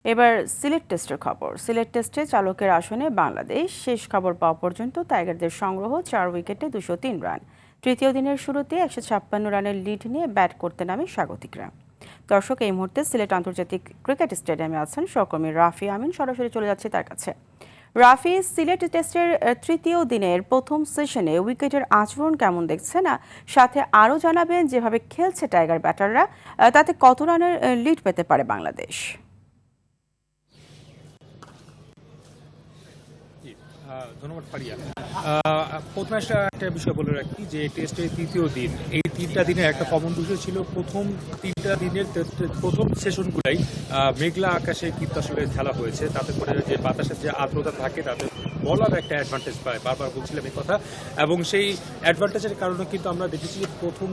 এবার সিলেট টেস্টের খবর। সিলেট টেস্টে চালকের আসনে বাংলাদেশ। শেষ খবর পাওয়া পর্যন্ত টাইগারদের সংগ্রহ ৪ উইকেটে ২০৩ রান। তৃতীয় দিনের শুরুতে ১৫৬ রানের লিড নিয়ে ব্যাট করতে নামে স্বাগতিকরা। দর্শক, এই মুহূর্তে সিলেট আন্তর্জাতিক ক্রিকেট স্টেডিয়ামে আছেন সহকর্মী রাফি আমিন। সরাসরি চলে যাচ্ছে তার কাছে। রাফি, সিলেট টেস্টের তৃতীয় দিনের প্রথম সেশনে উইকেটের আচরণ কেমন দেখছেন? সাথে আরও জানাবেন, যেভাবে খেলছে টাইগার ব্যাটাররা, তাতে কত রানের লিড পেতে পারে বাংলাদেশ? ধন্যবাদ ফারিয়া। প্রথমে একটা বিষয় বলে রাখি যে টেস্টের তৃতীয় দিন, এই 3টা দিনের একটা কমন বিষয় ছিল। প্রথম 3টা দিনের প্রথম সেশনগুলাই মেঘলা আকাশে কিন্তু আসলে খেলা হয়েছে, তাতে করে যে বাতাসের যে আর্দ্রতা থাকে তাতে বলার একটা অ্যাডভান্টেজ পায়, বারবার বলছিলাম এই কথা। এবং সেই অ্যাডভান্টেজের কারণে কিন্তু আমরা দেখেছি প্রথম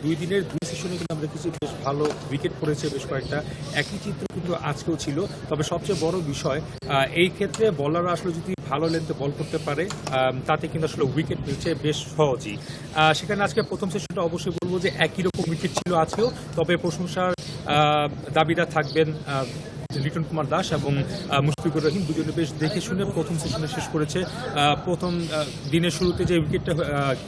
দুই দিনের দুই সেশনে কিন্তু আমরা দেখেছি বেশ ভালো উইকেট পড়েছে বেশ কয়েকটা। একই চিত্র কিন্তু আজকেও ছিল। তবে সবচেয়ে বড় বিষয় এই ক্ষেত্রে বলাররা আসলে যদি ভালো লেন্থে বল করতে পারে তাতে কিন্তু আসলে উইকেট মিলছে বেশ সহজেই। সেখানে আজকে প্রথম সেশনটা অবশ্যই বলবো যে একই রকম উইকেট ছিল আজকেও। তবে প্রশংসার দাবিদার থাকবেন লিটন কুমার দাস এবং মুশফিকুর রহিম, দুজনে বেশ দেখে শুনে প্রথম সেশনে শেষ করেছে। প্রথম দিনের শুরুতে যে উইকেটটা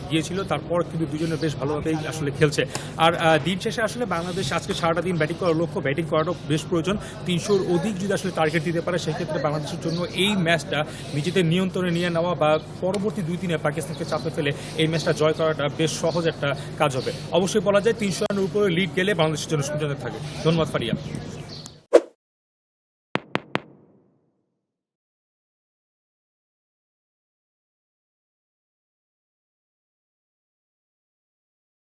গিয়েছিল তারপর কিন্তু দুজনে বেশ ভালোভাবেই আসলে খেলছে। আর দিন শেষে আসলে বাংলাদেশ আজকে সারাটা দিন ব্যাটিং করার লক্ষ্য, ব্যাটিং করাটাও বেশ প্রয়োজন। 300-র অধিক যদি আসলে টার্গেট দিতে পারে সেক্ষেত্রে বাংলাদেশের জন্য এই ম্যাচটা নিজেদের নিয়ন্ত্রণে নিয়ে নেওয়া বা পরবর্তী 2 দিনে পাকিস্তানকে চাপে ফেলে এই ম্যাচটা জয় করাটা বেশ সহজ একটা কাজ হবে। অবশ্যই বলা যায় 300 রানের উপরে লিড গেলে বাংলাদেশের জন্য সুযোগ থাকে। ধন্যবাদ ফারিয়া।